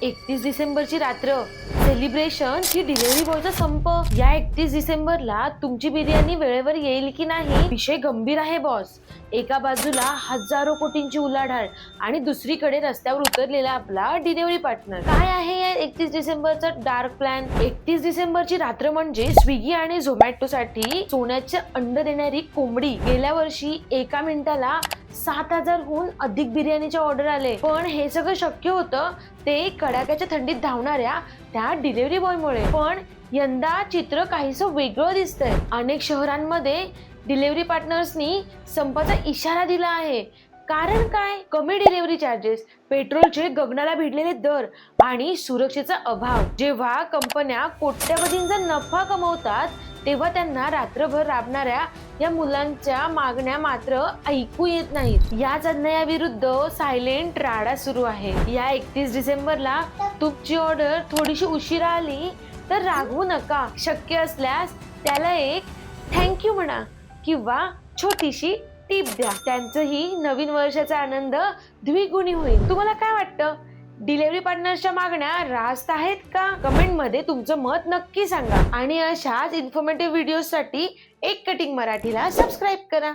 31 डिसेंबरची रात्र, सेलिब्रेशन की डिलिव्हरी बॉयचा संप. या 31 डिसेंबरला तुमची बिर्याणी वेळेवर येईल की नाही विषय गंभीर आहे बॉस. एका बाजूला हजारो कोटींची उलाढाल आणि दुसरीकडे रस्त्यावर उतरलेला आपला डिलिव्हरी पार्टनर. काय आहे या 31 डिसेंबरचा डार्क प्लॅन? 31 डिसेंबरची रात्र म्हणजे स्विगी आणि झोमॅटो साठी सोन्याचे अंड देणारी कोंबडी. गेल्या वर्षी एका मिनिटाला 7,000हून अधिक बिर्याणीच्या ऑर्डर आले. पण हे सगळं शक्य होतं ते कडाक्याच्या थंडीत धावणाऱ्या त्या डिलिव्हरी बॉयमुळे. पण यंदा चित्र काहीसं वेगळं दिसतंय. अनेक शहरांमध्ये डिलिव्हरी पार्टनर्सनी संपाचा इशारा दिला आहे. कारण काय? कमी डिलिव्हरी चार्जेस, पेट्रोलचे गगनाला भिडलेले दर आणि सुरक्षेचा अभाव. जेव्हा कंपन्या कोट्यवधींचा नफा कमवतात तेव्हा त्यांना रात्रभर राबणाऱ्या या मुलांच्या मागण्या मात्र ऐकू येत नाहीत. याच अन्यायाविरुद्ध सायलेंट राडा सुरू आहे. या 31 डिसेंबरला तुमची ऑर्डर थोडीशी उशिरा आली तर रागवू नका. शक्य असल्यास त्याला एक थँक्यू म्हणा किंवा छोटीशी टीप द्या. त्यांचंही नवीन वर्षाचा आनंद द्विगुणी होईल. तुम्हाला काय वाटतं? डिलिव्हरी पार्टनर्सच्या मागण्या रास्त आहेत का? कमेंट मध्ये तुमचं मत नक्की सांगा. आणि अशाच इन्फॉर्मेटिव्ह व्हिडिओसाठी एक कटिंग मराठीला सबस्क्राईब करा.